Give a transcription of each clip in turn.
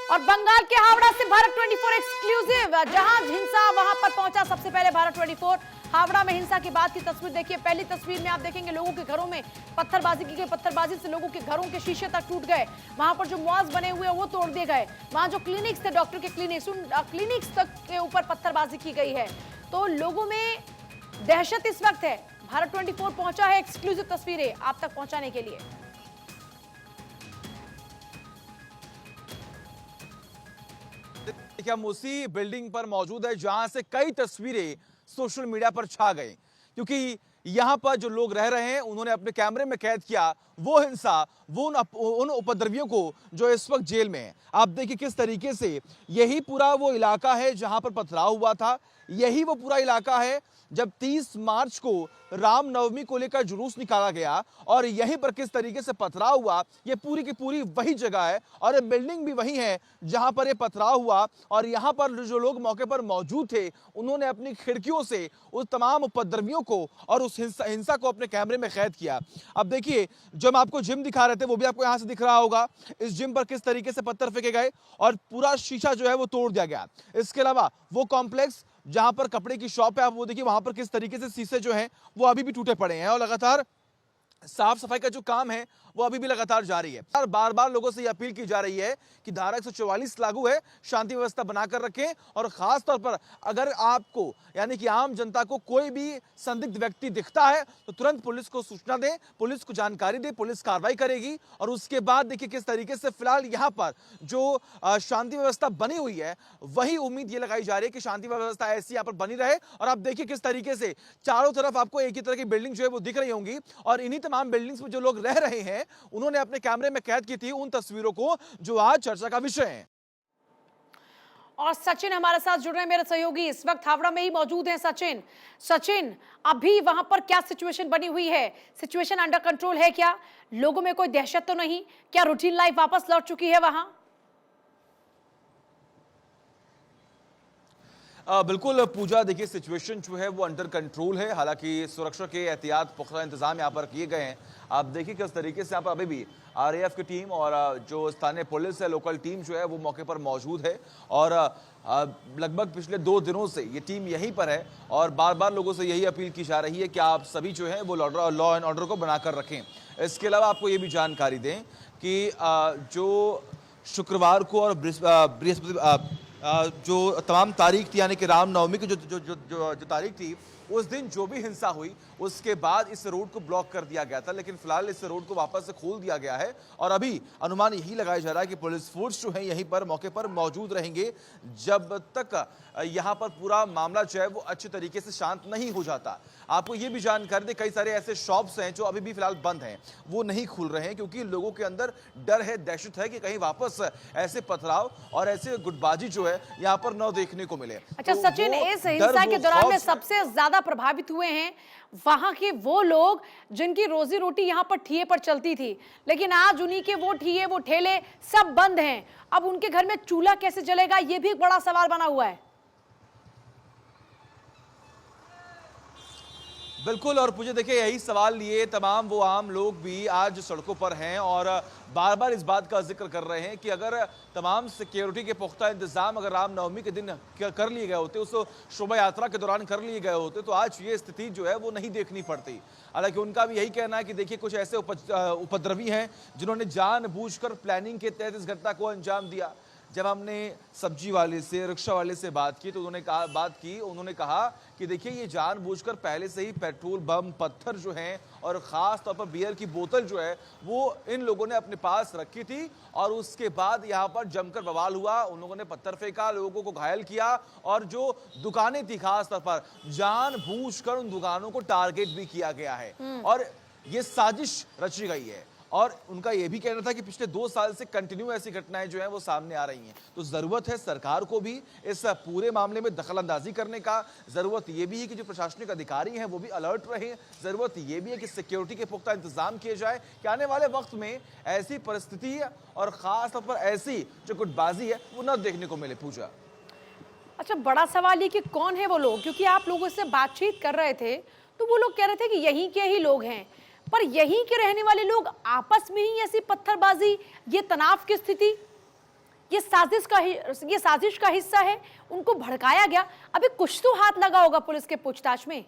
और बंगाल के हावड़ा से भारत 24 एक्सक्लूसिव, जहां हिंसा वहां पर पहुंचा सबसे पहले भारत 24। हावड़ा में हिंसा की बात की तस्वीर देखिए। पहली तस्वीर में आप देखेंगे लोगों के घरों में पत्थरबाजी की गई। पत्थरबाजी से लोगों के घरों के शीशे तक टूट गए। वहां पर जो मॉल्स बने हुए वो तोड़ दिए गए। वहां जो क्लिनिक्स थे, डॉक्टर के क्लिनिक्स, उन क्लिनिक्स तक के ऊपर पत्थरबाजी की गई है। तो लोगों में दहशत इस वक्त है। भारत 24 पहुंचा है एक्सक्लूसिव तस्वीरें आप तक पहुंचाने के लिए। हम उसी बिल्डिंग पर मौजूद है जहां से कई तस्वीरें सोशल मीडिया पर छा गई, क्योंकि यहां पर जो लोग रह रहे हैं उन्होंने अपने कैमरे में कैद किया वो हिंसा, वो उन उपद्रवियों को जो इस वक्त जेल में है। आप देखिए किस तरीके से यही पूरा वो इलाका है जहां पर पथराव हुआ था। यही वो पूरा इलाका है जब 30 मार्च को रामनवमी को लेकर जुलूस निकाला गया और यहीं पर किस तरीके से पथराव हुआ, ये पूरी की पूरी वही जगह है और ये बिल्डिंग भी वही है जहां पर ये पथराव हुआ। और यहां पर जो लोग मौके पर मौजूद थे उन्होंने अपनी खिड़कियों से उस तमाम उपद्रवियों को और उस हिंसा को अपने कैमरे में कैद किया। अब देखिए, जो हम आपको जिम दिखा रहे थे वो भी आपको यहां से दिख रहा होगा। इस जिम पर किस तरीके से पत्थर फेंके गए और पूरा शीशा जो है वो तोड़ दिया गया। इसके अलावा वो कॉम्प्लेक्स जहां पर कपड़े की शॉप है, आप वो देखिए, वहां पर किस तरीके से शीशे जो हैं वो अभी भी टूटे पड़े हैं और लगातार साफ सफाई का जो काम है वो अभी भी लगातार जारी है। और बार बार लोगों से यह अपील की जा रही है कि धारा 144 लागू है, शांति व्यवस्था बनाकर रखें और खास तौर पर अगर आपको यानी कि आम जनता को कोई भी संदिग्ध व्यक्ति दिखता है तो तुरंत पुलिस को सूचना दें, पुलिस को जानकारी दें, पुलिस कार्रवाई करेगी। और उसके बाद देखिए किस तरीके से फिलहाल यहां पर जो शांति व्यवस्था बनी हुई है वही उम्मीद ये लगाई जा रही है कि शांति व्यवस्था ऐसी यहां पर बनी रहे। और आप देखिए किस तरीके से चारों तरफ आपको एक ही तरह की बिल्डिंग जो है वो दिख रही होंगी और इन्हीं तमाम बिल्डिंग्स में जो लोग रह रहे हैं उन्होंने अपने कैमरे में कैद की थी उन तस्वीरों को जो आज चर्चा का विषय है। और सचिन हमारे साथ जुड़ रहे हैं, मेरे सहयोगी इस वक्त हावड़ा में ही मौजूद हैं। सचिन, अभी वहां पर क्या सिचुएशन बनी हुई है? सिचुएशन अंडर कंट्रोल है क्या? लोगों में कोई दहशत तो नहीं? क्या रूटीन लाइफ वापस लौट चुकी है वहां? बिल्कुल पूजा, देखिए सिचुएशन जो है वो अंडर कंट्रोल है। हालांकि सुरक्षा के एहतियात पुख्ता इंतजाम यहाँ पर किए गए हैं। आप देखिए किस तरीके से यहाँ पर अभी भी आरएएफ की टीम और जो स्थानीय पुलिस है, लोकल टीम जो है वो मौके पर मौजूद है और लगभग पिछले 2 दिनों से ये टीम यहीं पर है और बार बार लोगों से यही अपील की जा रही है कि आप सभी जो है वो लॉ एंड ऑर्डर को बनाकर रखें। इसके अलावा आपको ये भी जानकारी दें कि जो शुक्रवार को और बृहस्पति जो तमाम तारीख थी यानी कि रामनवमी की जो तारीख थी, उस दिन जो भी हिंसा हुई उसके बाद इस रोड को ब्लॉक कर दिया गया था, लेकिन फिलहाल इस रोड को वापस से खोल दिया गया है और अभी अनुमान यही लगाया जा रहा है कि पुलिस फोर्स जो है यहीं पर मौके पर मौजूद रहेंगे जब तक यहां पर पूरा मामला जो है वो अच्छे तरीके से शांत नहीं हो जाता। आपको ये भी जानकारी दे, कई सारे ऐसे शॉप्स हैं जो अभी भी फिलहाल बंद हैं, वो नहीं खुल रहे हैं क्योंकि लोगों के अंदर डर है, दहशत है कि कहीं वापस ऐसे पथराव और ऐसे गुटबाजी जो है यहाँ पर न देखने को मिले। अच्छा तो सचिन, इस हिंसा के दौरान में सबसे ज्यादा प्रभावित हुए हैं वहां के वो लोग जिनकी रोजी रोटी यहां पर ठिये पर चलती थी, लेकिन आज उन्हीं के वो ठिये, वो ठेले सब बंद हैं। अब उनके घर में चूल्हा कैसे जलेगा, ये भी एक बड़ा सवाल बना हुआ है। बिल्कुल, और मुझे देखिए यही सवाल लिए तमाम वो आम लोग भी आज सड़कों पर हैं और बार बार इस बात का जिक्र कर रहे हैं कि अगर तमाम सिक्योरिटी के पुख्ता इंतजाम अगर रामनवमी के दिन कर लिए गए होते, उस शोभा यात्रा के दौरान कर लिए गए होते, तो आज ये स्थिति जो है वो नहीं देखनी पड़ती। हालांकि उनका भी यही कहना है कि देखिए कुछ ऐसे उपद्रवी हैं जिन्होंने जानबूझकर प्लानिंग के तहत इस घटना को अंजाम दिया। जब हमने सब्जी वाले से, रिक्शा वाले से बात की तो उन्होंने कहा कि देखिए ये जानबूझकर पहले से ही पेट्रोल बम, पत्थर जो हैं और ख़ास तौर पर बियर की बोतल जो है वो इन लोगों ने अपने पास रखी थी और उसके बाद यहाँ पर जमकर बवाल हुआ। उन लोगों ने पत्थर फेंका, लोगों को घायल किया और जो दुकानें थी खास तौर पर जानबूझकर उन दुकानों को टारगेट भी किया गया है और ये साजिश रची गई है। और उनका यह भी कहना था कि पिछले 2 साल से कंटिन्यू ऐसी घटनाएं जो हैं वो सामने आ रही हैं। तो जरूरत है सरकार को भी इस पूरे मामले में दखलंदाजी करने का। जरूरत यह भी है कि जो प्रशासनिक अधिकारी हैं वो भी अलर्ट रहे। जरूरत यह भी है कि सिक्योरिटी के पुख्ता इंतजाम किए जाए कि आने वाले वक्त में ऐसी परिस्थिति और खास तौर पर ऐसी जो गुटबाजी है वो न देखने को मिले। पूजा, अच्छा, बड़ा सवाल ये कि कौन है वो लोग, क्योंकि आप लोगों से बातचीत कर रहे थे तो वो लोग कह रहे थे कि यहीं के ही लोग हैं, पर यहीं के रहने वाले लोग आपस में ही ऐसी पत्थरबाजी, ये तनाव की स्थिति, ये साजिश का हिस्सा है, उनको भड़काया गया। अभी कुछ तो हाथ लगा होगा पुलिस के पूछताछ में।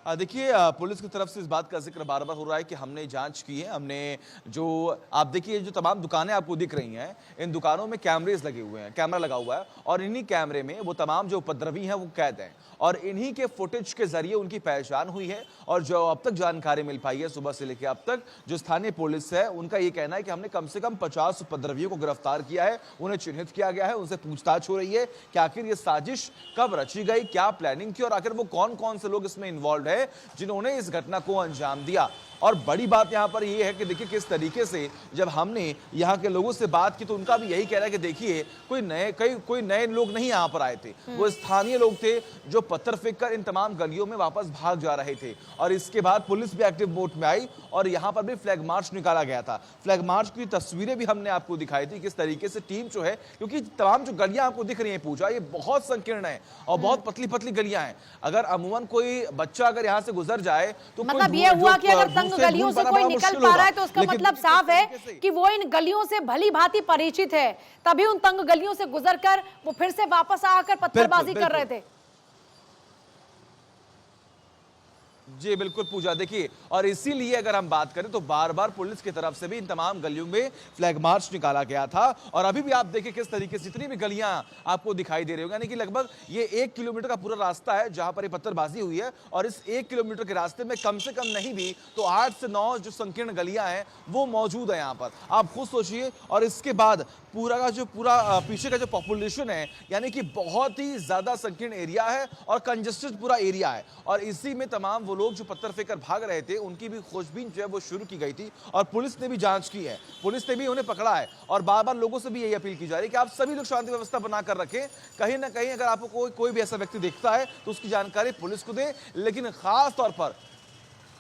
देखिए, पुलिस की तरफ से इस बात का जिक्र बार बार हो रहा है कि हमने जांच की है। हमने जो आप देखिए, जो तमाम दुकानें आपको दिख रही हैं, इन दुकानों में कैमरेज लगे हुए हैं, कैमरा लगा हुआ है, और इन्हीं कैमरे में वो तमाम जो उपद्रवी हैं वो कैद हैं, और इन्हीं के फुटेज के जरिए उनकी पहचान हुई है। और जो अब तक जानकारी मिल पाई है सुबह से लेकर अब तक, जो स्थानीय पुलिस है उनका ये कहना है कि हमने कम से कम 50 उपद्रवियों को गिरफ्तार किया है, उन्हें चिन्हित किया गया है, उनसे पूछताछ हो रही है कि आखिर ये साजिश कब रची गई, क्या प्लानिंग थी, और आखिर वो कौन कौन से लोग इसमें इन्वॉल्व है जिन्होंने इस घटना को अंजाम दिया। और बड़ी बात यहां पर यह है कि देखिए किस तरीके से जब हमने यहां के लोगों से बात की तो उनका भी यही कहना है कि देखिए कोई नए लोग नहीं यहां पर आए थे, वो स्थानीय लोग थे जो पत्थर फेंककर इन तमाम गलियों में वापस भाग जा रहे थे। और इसके बाद पुलिस भी एक्टिव मोड में आई और यहां पर भी फ्लैग मार्च निकाला गया था। फ्लैग मार्च की तस्वीरें भी हमने आपको दिखाई थी किस तरीके से टीम जो है, क्योंकि तमाम जो गलियां आपको दिख रही है पूजा, ये बहुत संकीर्ण है और बहुत पतली पतली गलियां हैं। अगर अमूमन कोई बच्चा अगर यहां से गुजर जाए तो मतलब ये हुआ कि अगर तंग गलियों से कोई निकल पा रहा है तो उसका मतलब साफ है कि वो इन गलियों से भली भांति परिचित है, तभी उन तंग गलियों से गुजरकर वो फिर से वापस आकर पत्थरबाजी कर रहे थे। जी बिल्कुल पूजा, देखिए, और इसीलिए अगर हम बात करें तो बार बार पुलिस की तरफ से भी इन तमाम गलियों में फ्लैग मार्च निकाला गया था। और अभी भी आप देखिए किस तरीके से जितनी भी गलियां आपको दिखाई दे रही होंगी, यानी कि लगभग ये 1 किलोमीटर का पूरा रास्ता है जहां पर ये पत्थरबाजी हुई है। और इस 1 किलोमीटर के रास्ते में कम से कम नहीं भी तो 8 से 9 जो संकीर्ण गलियां हैं वो मौजूद है यहाँ पर, आप खुद सोचिए। और इसके बाद पूरा का जो पीछे का जो पॉपुलेशन है, यानी कि बहुत ही ज्यादा संकीर्ण एरिया है और कंजेस्टेड पूरा एरिया है। और इसी में तमाम वो लोग जो पत्थर फेंककर भाग रहे थे उनकी भी खोजबीन जो है वो शुरू की गई थी और पुलिस ने भी जांच की है, पुलिस ने भी उन्हें पकड़ा है। और बार बार लोगों से भी यही अपील की जा रही है कि आप सभी लोग शांति व्यवस्था बनाकर रखें। कहीं ना कहीं अगर आपको कोई भी ऐसा व्यक्ति दिखता है तो उसकी जानकारी पुलिस को दें, लेकिन खास तौर पर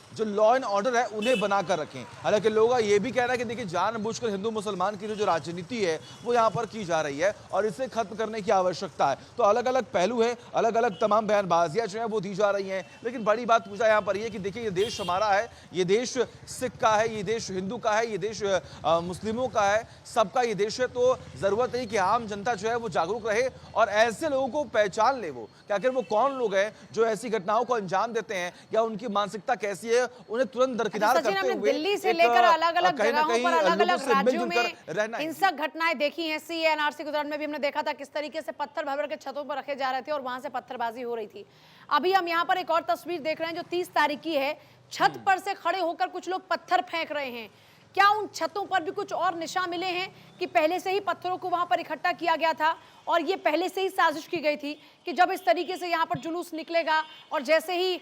जो लॉ एंड ऑर्डर है उन्हें बनाकर रखें। हालांकि लोगों का यह भी कहना है कि देखिए जानबूझकर हिंदू मुसलमान की जो राजनीति है वो यहाँ पर की जा रही है और इसे खत्म करने की आवश्यकता है। तो अलग अलग पहलू है, अलग अलग तमाम बयानबाजियां जो है वो दी जा रही हैं। लेकिन बड़ी बात पूछा यहाँ पर यह कि देखिए ये देश हमारा है, ये देश सिख का है, ये देश हिंदू का है, ये देश मुस्लिमों का है, सबका ये देश है। तो जरूरत है कि आम जनता जो है वो जागरूक रहे और ऐसे लोगों को पहचान ले वो कि आखिर वो कौन लोग हैं जो ऐसी घटनाओं को अंजाम देते हैं या उनकी मानसिकता कैसी है, उन्हें तुरंत दरकिनार करते हुए दिल्ली से लेकर अलग अलग जगहों पर अलग अलग राज्यों में हिंसक घटनाएं देखी हैं। CNRC के दौरान में भी हमने देखा था किस तरीके से पत्थर भर के छतों पर रखे जा रहे थे और वहां से पत्थरबाजी हो रही थी। अभी हम यहाँ पर एक और तस्वीर देख रहे हैं जो 30 तारीख की है। छत पर से खड़े होकर कुछ लोग पत्थर फेंक रहे हैं। क्या उन छतों पर भी कुछ और निशान मिले हैं कि पहले से ही पत्थरों को वहां पर इकट्ठा किया गया था और ये पहले से ही साजिश की गई थी कि जब इस तरीके से यहाँ पर जुलूस निकलेगा और जैसे ही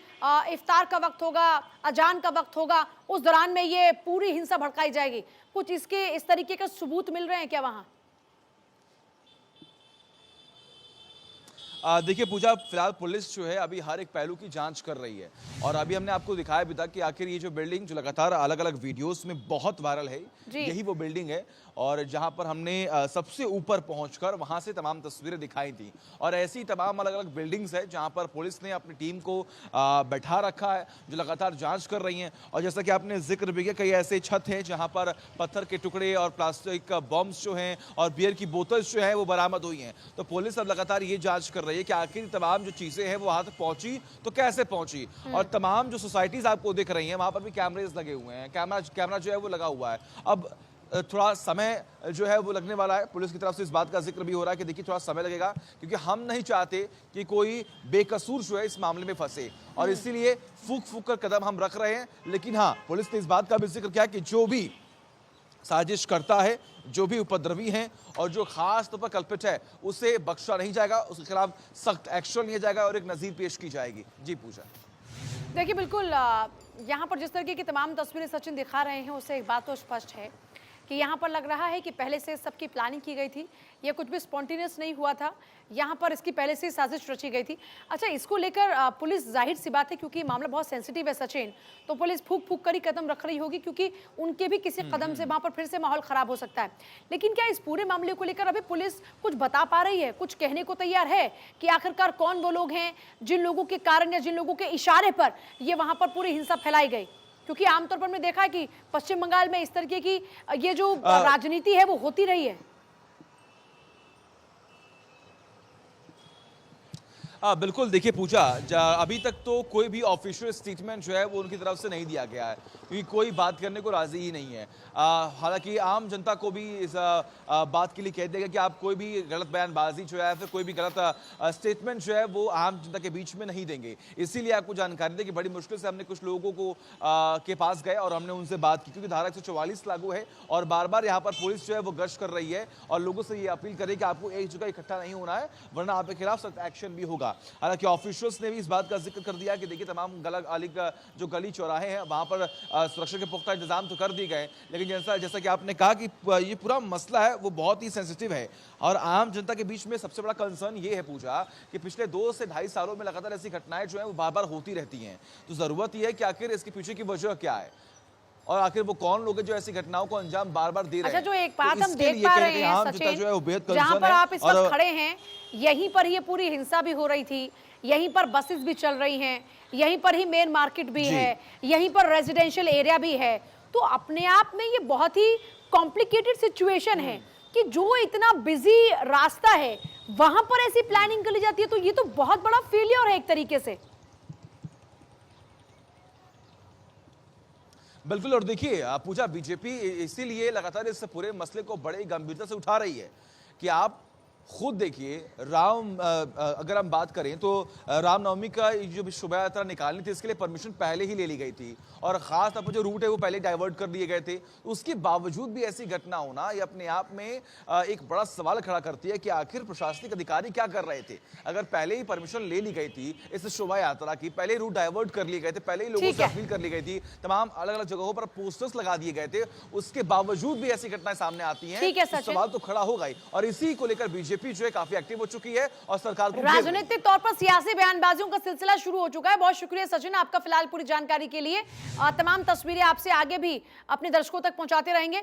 इफ्तार का वक्त होगा, अजान का वक्त होगा, उस दौरान में ये पूरी हिंसा भड़काई जाएगी? कुछ इसके इस तरीके के सबूत मिल रहे हैं क्या वहां? देखिए पूजा, फिलहाल पुलिस जो है अभी हर एक पहलू की जांच कर रही है और अभी हमने आपको दिखाया भी था कि आखिर ये जो बिल्डिंग जो लगातार अलग अलग वीडियोस में बहुत वायरल है, यही वो बिल्डिंग है और जहां पर हमने सबसे ऊपर पहुंचकर वहां से तमाम तस्वीरें दिखाई थी। और ऐसी तमाम अलग अलग बिल्डिंग्स है जहां पर पुलिस ने अपनी टीम को बैठा रखा है जो लगातार जांच कर रही हैं। और जैसा कि आपने जिक्र भी किया, कई ऐसे छत हैं जहां पर पत्थर के टुकड़े और प्लास्टिक बॉम्ब्स जो हैं और बियर की बोतल्स जो है वो बरामद हुई हैं। तो पुलिस अब लगातार ये जांच कर रही है कि आखिर तमाम जो चीजें हैं वो वहां तक पहुंची तो कैसे पहुंची। और तमाम जो सोसाइटीज आपको दिख रही हैं वहां पर भी कैमरेज लगे हुए हैं, कैमरा जो है वो लगा हुआ है। अब थोड़ा समय जो है वो लगने वाला है, पुलिस की तरफ से इस बात का जिक्र भी हो रहा है कि देखिए थोड़ा समय लगेगा क्योंकि हम नहीं चाहते कि कोई बेकसूर जो है इस मामले में फंसे और इसीलिए फूक कर कदम हम रख रहे हैं। लेकिन हाँ, पुलिस ने इस बात का भी जिक्र किया कि जो भी साजिश करता है, जो भी उपद्रवी हैं और जो खास तौर पर कल्पित है उसे बख्शा नहीं जाएगा, उसके खिलाफ सख्त एक्शन लिया जाएगा और एक नजीर पेश की जाएगी। जी पूजा, देखिए बिल्कुल यहाँ पर जिस तरीके की तमाम तस्वीरें सचिन दिखा रहे हैं उससे एक बात तो स्पष्ट है कि यहाँ पर लग रहा है कि पहले से सबकी प्लानिंग की गई थी, ये कुछ भी स्पॉन्टेनियस नहीं हुआ था, यहाँ पर इसकी पहले से साजिश रची गई थी। अच्छा, इसको लेकर पुलिस, जाहिर सी बात है क्योंकि मामला बहुत सेंसिटिव है सचिन, तो पुलिस फूक कर ही कदम रख रही होगी क्योंकि उनके भी किसी कदम से वहाँ पर फिर से माहौल खराब हो सकता है। लेकिन क्या इस पूरे मामले को लेकर अभी पुलिस कुछ बता पा रही है, कुछ कहने को तैयार है कि आखिरकार कौन वो लोग हैं जिन लोगों के कारण या जिन लोगों के इशारे पर ये वहाँ पर पूरी हिंसा फैलाई गई? क्योंकि आमतौर पर हमने देखा है कि पश्चिम बंगाल में इस तरीके की ये जो राजनीति है वो होती रही है। हाँ बिल्कुल, देखिए पूजा, अभी तक तो कोई भी ऑफिशियल स्टेटमेंट जो है वो उनकी तरफ से नहीं दिया गया है, क्योंकि कोई बात करने को राजी ही नहीं है। हालांकि आम जनता को भी इस बात के लिए कह दिया गया कि आप कोई भी गलत बयानबाजी जो है फिर कोई भी गलत स्टेटमेंट जो है वो आम जनता के बीच में नहीं देंगे। इसीलिए आपको जानकारी दें कि बड़ी मुश्किल से हमने कुछ लोगों को के पास गए और हमने उनसे बात की, क्योंकि धारा 144 लागू है और बार बार यहाँ पर पुलिस जो है वो गश्त कर रही है और लोगों से ये अपील करे कि आपको एक जगह इकट्ठा नहीं होना है, वरना आपके खिलाफ सख्त एक्शन भी होगा। हालांकि ऑफिशियल्स ने भी इस बात का जिक्र कर दिया कि देखिए तमाम जो गली चौराहे हैं वहां पर सुरक्षा के पुख्ता इंतजाम तो कर दिए गए, लेकिन जैसा कि आपने कहा कि ये पूरा मसला है वो बहुत ही सेंसिटिव है और आम जनता के बीच में सबसे बड़ा कंसर्न ये है पूजा कि पिछले 2 से ढाई सालों में लगातार ऐसी घटनाएं जो है वो बार बार होती रहती हैं। तो जरूरत यह है कि आखिर इसके पीछे की वजह क्या है और आखिर वो कौन लोग हैं जो ऐसी घटनाओं को अंजाम बार बार दे रहे हैं। अच्छा, जो एक बात हम देख पा रहे हैं सचिन, जहां पर आप इस वक्त खड़े हैं यहीं पर ये पूरी हिंसा भी हो रही थी, यहीं पर बसेस भी चल रही हैं, यहीं पर ही मेन मार्केट भी है, यहीं पर रेजिडेंशियल एरिया भी है। तो अपने आप में ये बहुत ही कॉम्प्लिकेटेड सिचुएशन है कि जो इतना बिजी रास्ता है वहां पर ऐसी प्लानिंग कर ली जाती है, तो ये तो बहुत बड़ा फेलियर है एक तरीके से। बिल्कुल, और देखिए पूजा, बीजेपी इसीलिए लगातार इस पूरे मसले को बड़े गंभीरता से उठा रही है कि आप खुद देखिए अगर हम बात करें तो रामनवमी का जो भी शोभा यात्रा निकालनी थी इसके लिए परमिशन पहले ही ले ली गई थी और खास तौर पर जो रूट है वो पहले डाइवर्ट कर दिए गए थे। उसके बावजूद भी ऐसी घटना होना ये अपने आप में एक बड़ा सवाल खड़ा करती है कि आखिर प्रशासनिक अधिकारी क्या कर रहे थे। अगर पहले ही परमिशन ले ली गई थी इस शोभा यात्रा की, पहले रूट डाइवर्ट कर लिए गए थे, पहले ही लोगों से अपील कर ली गई थी, तमाम अलग अलग जगहों पर पोस्टर्स लगा दिए गए थे, उसके बावजूद भी ऐसी घटनाएं सामने आती हैं, सवाल तो खड़ा होगा ही। और इसी को लेकर बीजेपी जो है काफी एक्टिव हो चुकी है और सरकार को राजनीतिक तौर पर सियासी बयानबाजियों का सिलसिला शुरू हो चुका है। बहुत शुक्रिया सचिन आपका फिलहाल पूरी जानकारी के लिए। तमाम तस्वीरें आपसे आगे भी अपने दर्शकों तक पहुंचाते रहेंगे।